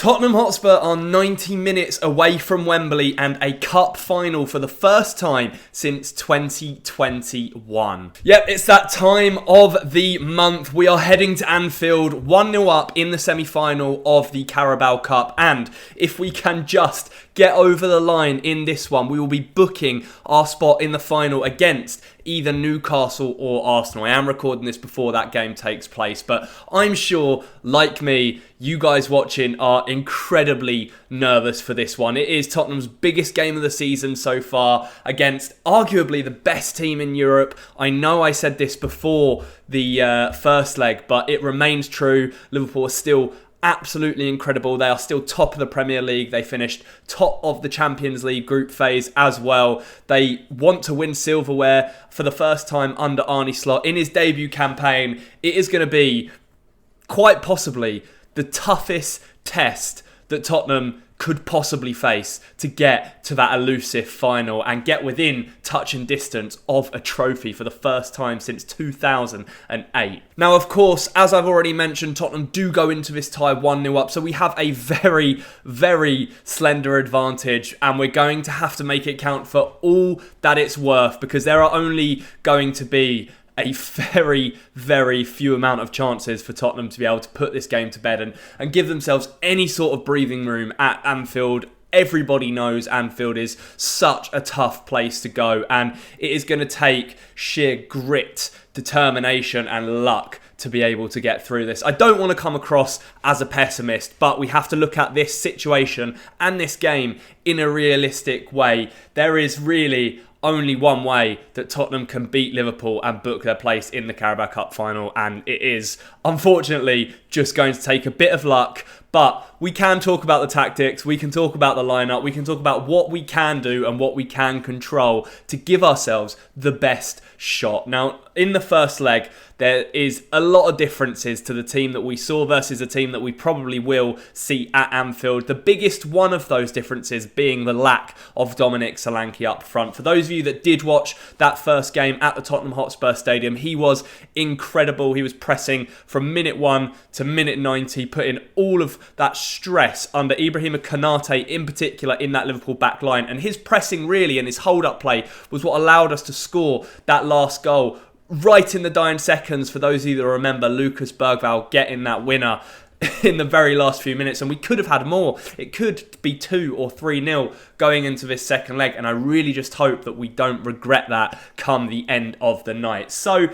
Tottenham Hotspur are 90 minutes away from Wembley and a cup final for the first time since 2021. Yep, it's that time of the month. We are heading to Anfield 1-0 up in the semi-final of the Carabao Cup, and if we can just get over the line in this one, we will be booking our spot in the final against either Newcastle or Arsenal. I am recording this before that game takes place, but I'm sure, like me, you guys watching are incredibly nervous for this one. It is Tottenham's biggest game of the season so far against arguably the best team in Europe. I know I said this before the first leg, but it remains true. Liverpool are still absolutely incredible. They are still top of the Premier League. They finished top of the Champions League group phase as well. They want to win silverware for the first time under Arne Slot in his debut campaign. It is going to be quite possibly the toughest test that Tottenham could possibly face to get to that elusive final and get within touch and distance of a trophy for the first time since 2008. Now, of course, as I've already mentioned, Tottenham do go into this tie 1-0 up, so we have a very, very slender advantage, and we're going to have to make it count for all that it's worth, because there are only going to be a very, very few amount of chances for Tottenham to be able to put this game to bed and give themselves any sort of breathing room at Anfield. Everybody knows Anfield is such a tough place to go, and it is going to take sheer grit, determination and luck to be able to get through this. I don't want to come across as a pessimist, but we have to look at this situation and this game in a realistic way. There is really only one way that Tottenham can beat Liverpool and book their place in the Carabao Cup final, and it is unfortunately just going to take a bit of luck. But we can talk about the tactics, we can talk about the lineup, we can talk about what we can do and what we can control to give ourselves the best shot. Now, in the first leg, there is a lot of differences to the team that we saw versus the team that we probably will see at Anfield. The biggest one of those differences being the lack of Dominic Solanke up front. For those of you that did watch that first game at the Tottenham Hotspur Stadium, he was incredible. He was pressing from minute 1 to minute 90, putting all of that stress under Ibrahima Konate in particular in that Liverpool back line. And his pressing really and his hold-up play was what allowed us to score that last goal right in the dying seconds. For those of you that remember, Lucas Bergvall getting that winner in the very last few minutes, and we could have had more. It could be 2 or 3-0 going into this second leg, and I really just hope that we don't regret that come the end of the night. So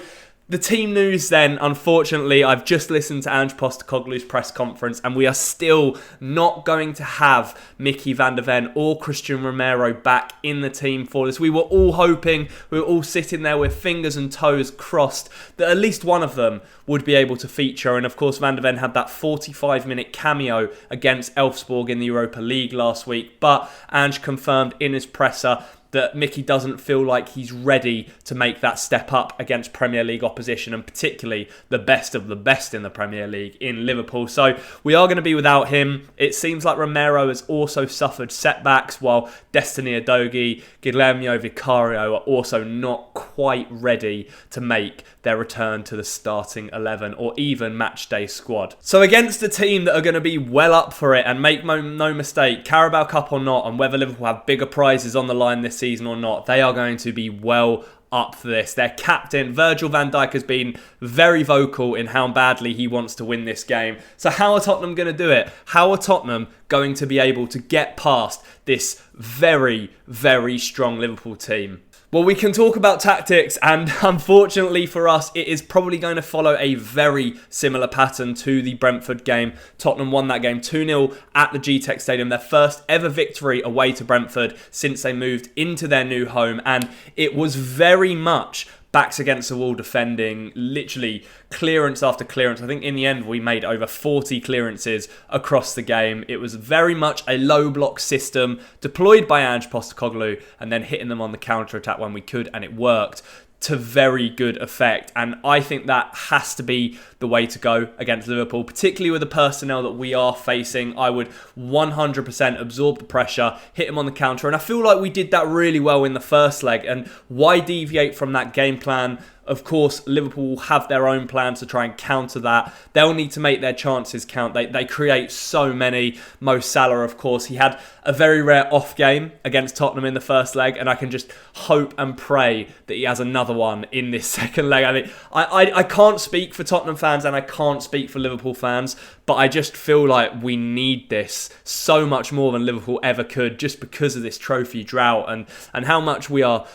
the team news then, unfortunately, I've just listened to Ange Postecoglou's press conference, and we are still not going to have Mickey van der Ven or Christian Romero back in the team for this. We were all hoping, we were all sitting there with fingers and toes crossed that at least one of them would be able to feature. And of course, Van der Ven had that 45-minute cameo against Elfsborg in the Europa League last week. But Ange confirmed in his presser that Mickey doesn't feel like he's ready to make that step up against Premier League opposition, and particularly the best of the best in the Premier League in Liverpool. So we are going to be without him. It seems like Romero has also suffered setbacks, while Destiny Udogie, Guillermo Vicario are also not quite ready to make their return to the starting 11 or even matchday squad. So against a team that are going to be well up for it, and make no mistake, Carabao Cup or not, and whether Liverpool have bigger prizes on the line this season or not, they are going to be well up for this. Their captain, Virgil van Dijk, has been very vocal in how badly he wants to win this game. So how are Tottenham going to do it? How are Tottenham going to be able to get past this very, very strong Liverpool team? Well, we can talk about tactics, and unfortunately for us, it is probably going to follow a very similar pattern to the Brentford game. Tottenham won that game 2-0 at the GTEC Stadium, their first ever victory away to Brentford since they moved into their new home, and it was very much backs against the wall defending, literally clearance after clearance. I think in the end we made over 40 clearances across the game. It was very much a low block system deployed by Ange Postecoglou, and then hitting them on the counter-attack when we could, and it worked to very good effect. And I think that has to be the way to go against Liverpool, particularly with the personnel that we are facing. I would 100% absorb the pressure, hit him on the counter, and I feel like we did that really well in the first leg. And why deviate from that game plan Of course, Liverpool will have their own plans to try and counter that. They'll need to make their chances count. They create so many. Mo Salah, of course, he had a very rare off game against Tottenham in the first leg, and I can just hope and pray that he has another one in this second leg. I mean, I can't speak for Tottenham fans and I can't speak for Liverpool fans, but I just feel like we need this so much more than Liverpool ever could, just because of this trophy drought and how much we are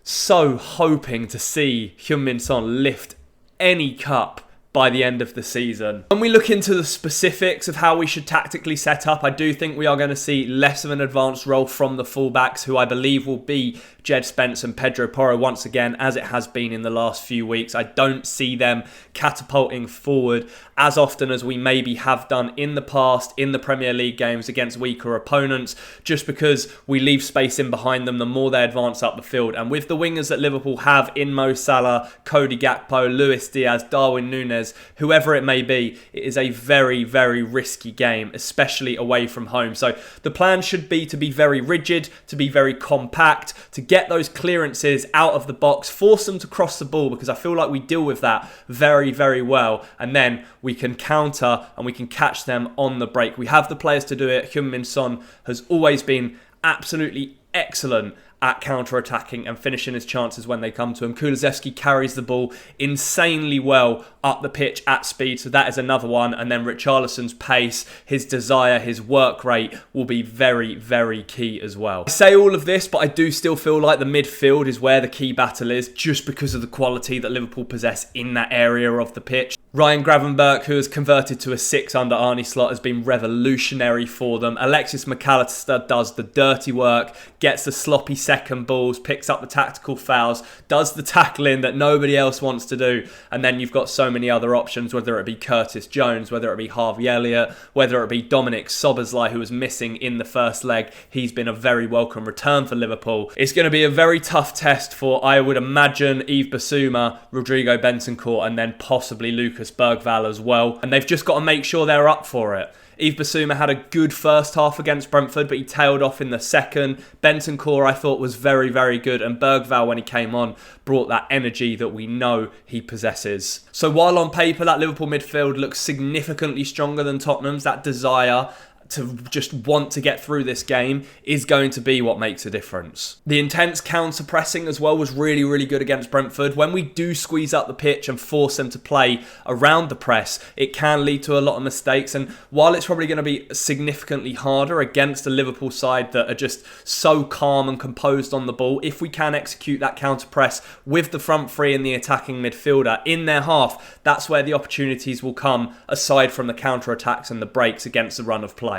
so hoping to see Heung-min Son lift any cup by the end of the season. When we look into the specifics of how we should tactically set up, I do think we are going to see less of an advanced role from the fullbacks, who I believe will be Jed Spence and Pedro Porro once again, as it has been in the last few weeks. I don't see them catapulting forward as often as we maybe have done in the past in the Premier League games against weaker opponents, just because we leave space in behind them the more they advance up the field. And with the wingers that Liverpool have in Mo Salah, Cody Gakpo, Luis Diaz, Darwin Núñez, whoever it may be, it is a very, very risky game, especially away from home. So the plan should be to be very rigid, to be very compact, to get those clearances out of the box, force them to cross the ball, because I feel like we deal with that very, very well. And then we can counter and we can catch them on the break. We have the players to do it. Heung-min Son has always been absolutely excellent at counter-attacking and finishing his chances when they come to him. Kulusevski carries the ball insanely well up the pitch at speed, so that is another one. And then Richarlison's pace, his desire, his work rate will be very, very key as well. I say all of this, but I do still feel like the midfield is where the key battle is, just because of the quality that Liverpool possess in that area of the pitch. Ryan Gravenberch, who has converted to a 6 under Arne Slot, has been revolutionary for them. Alexis McAllister does the dirty work, gets the sloppy second balls, picks up the tactical fouls, does the tackling that nobody else wants to do. And then you've got so many other options, whether it be Curtis Jones, whether it be Harvey Elliott, whether it be Dominic Szoboszlai, who was missing in the first leg. He's been a very welcome return for Liverpool. It's going to be a very tough test for, I would imagine, Yves Bissouma, Rodrigo Bentancur, and then possibly Lucas Bergvall as well. And they've just got to make sure they're up for it. Yves Bissouma had a good first half against Brentford, but he tailed off in the second. Bentancur, I thought, was very, very good. And Bergvall, when he came on, brought that energy that we know he possesses. So while on paper that Liverpool midfield looks significantly stronger than Tottenham's, that desire to just want to get through this game is going to be what makes a difference. The intense counter-pressing as well was really, really good against Brentford. When we do squeeze up the pitch and force them to play around the press, it can lead to a lot of mistakes. And while it's probably going to be significantly harder against a Liverpool side that are just so calm and composed on the ball, if we can execute that counter-press with the front three and the attacking midfielder in their half, that's where the opportunities will come, aside from the counter-attacks and the breaks against the run of play.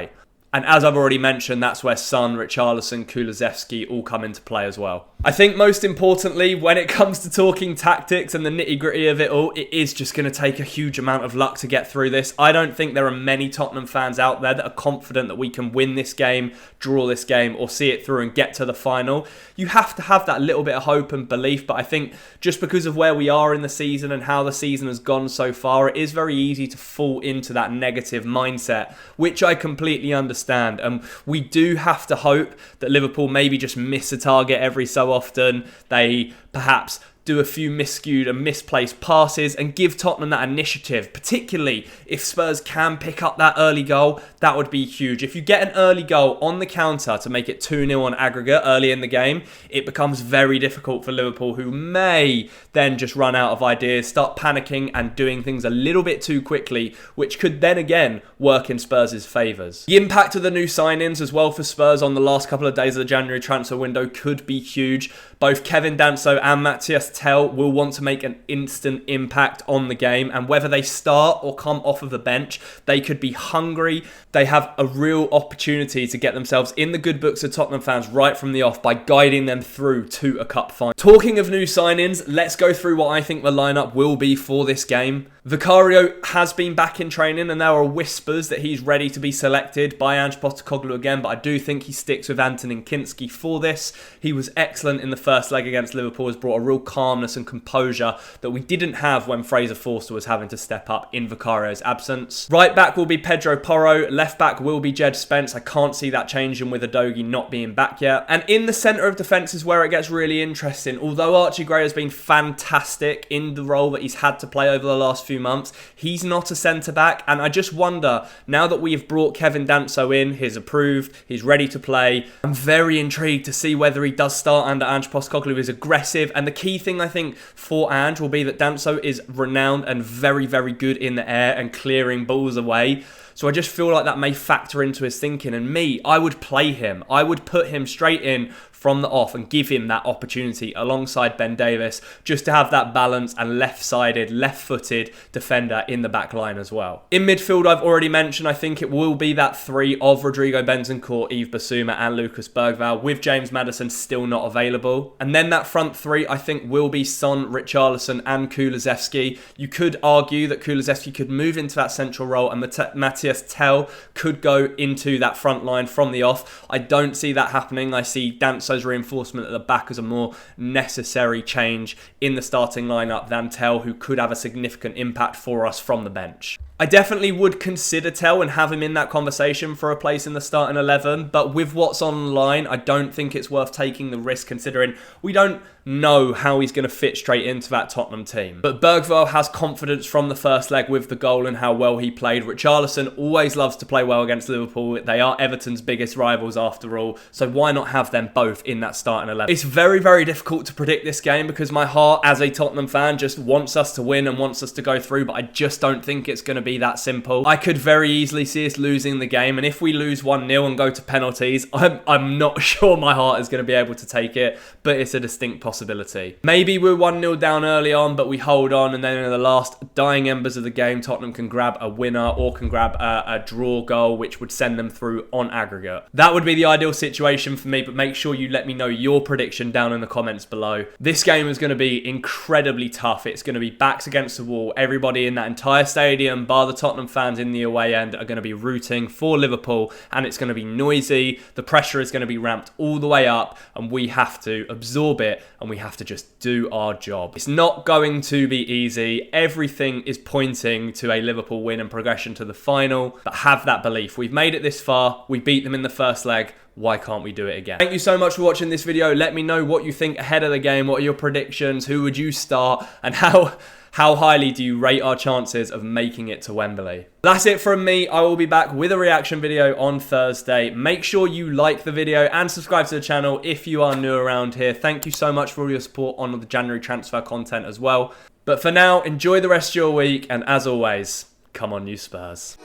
And as I've already mentioned, that's where Son, Richarlison, Kulusevski all come into play as well. I think most importantly, when it comes to talking tactics and the nitty-gritty of it all, it is just going to take a huge amount of luck to get through this. I don't think there are many Tottenham fans out there that are confident that we can win this game, draw this game, or see it through and get to the final. You have to have that little bit of hope and belief, but I think just because of where we are in the season and how the season has gone so far, it is very easy to fall into that negative mindset, which I completely understand. And we do have to hope that Liverpool maybe just miss a target every so often. They perhaps do a few miscued and misplaced passes and give Tottenham that initiative, particularly if Spurs can pick up that early goal. That would be huge. If you get an early goal on the counter to make it 2-0 on aggregate early in the game, it becomes very difficult for Liverpool, who may then just run out of ideas, start panicking and doing things a little bit too quickly, which could then again work in Spurs' favours. The impact of the new signings as well for Spurs on the last couple of days of the January transfer window could be huge. Both Kevin Danso and Matthias Tell will want to make an instant impact on the game, and whether they start or come off of the bench, they could be hungry. They have a real opportunity to get themselves in the good books of Tottenham fans right from the off by guiding them through to a cup final. Talking of new signings, let's go through what I think the lineup will be for this game. Vicario has been back in training and there are whispers that he's ready to be selected by Ange Postecoglou again, but I do think he sticks with Antonin Kinski for this. He was excellent in the first leg against Liverpool, has brought a real calmness and composure that we didn't have when Fraser Forster was having to step up in Vicario's absence. Right back will be Pedro Porro, left back will be Jed Spence. I can't see that changing with Udogie not being back yet. And in the centre of defence is where it gets really interesting. Although Archie Gray has been fantastic in the role that he's had to play over the last few months, he's not a centre-back, and I just wonder, now that we have brought Kevin Danso in, he's approved, he's ready to play, I'm very intrigued to see whether he does start under Ange Postecoglou. Is aggressive, and the key thing I think for Ange will be that Danso is renowned and very, very good in the air and clearing balls away. So I just feel like that may factor into his thinking, and me, I would play him. I would put him straight in from the off and give him that opportunity alongside Ben Davis, just to have that balance and left-sided, left-footed defender in the back line as well. In midfield, I've already mentioned, I think it will be that three of Rodrigo Bentancur, Yves Bissouma and Lucas Bergvall, with James Maddison still not available. And then that front three, I think, will be Son, Richarlison and Kulusevski. You could argue that Kulusevski could move into that central role and Matthias Tell could go into that front line from the off. I don't see that happening. I see Danso's reinforcement at the back as a more necessary change in the starting lineup than Tell, who could have a significant impact for us from the bench. I definitely would consider Tell and have him in that conversation for a place in the starting 11, but with what's online, I don't think it's worth taking the risk, considering we don't know how he's going to fit straight into that Tottenham team. But Bergvall has confidence from the first leg with the goal and how well he played. Richarlison always loves to play well against Liverpool. They are Everton's biggest rivals after all, so why not have them both in that starting 11? It's very, very difficult to predict this game because my heart as a Tottenham fan just wants us to win and wants us to go through, but I just don't think it's going to be that simple. I could very easily see us losing the game, and if we lose 1-0 and go to penalties, I'm not sure my heart is going to be able to take it, but it's a distinct possibility. Maybe we're 1-0 down early on, but we hold on, and then in the last dying embers of the game, Tottenham can grab a winner or can grab a draw goal, which would send them through on aggregate. That would be the ideal situation for me, but make sure you let me know your prediction down in the comments below. This game is going to be incredibly tough. It's going to be backs against the wall. Everybody in that entire stadium, bar the Tottenham fans in the away end, are going to be rooting for Liverpool, and it's going to be noisy. The pressure is going to be ramped all the way up, and we have to absorb it, and we have to just do our job. It's not going to be easy. Everything is pointing to a Liverpool win and progression to the final, but have that belief. We've made it this far. We beat them in the first leg. Why can't we do it again? Thank you so much for watching this video. Let me know what you think ahead of the game. What are your predictions? Who would you start? And how highly do you rate our chances of making it to Wembley? That's it from me. I will be back with a reaction video on Thursday. Make sure you like the video and subscribe to the channel if you are new around here. Thank you so much for all your support on the January transfer content as well. But for now, enjoy the rest of your week, and as always, come on you Spurs.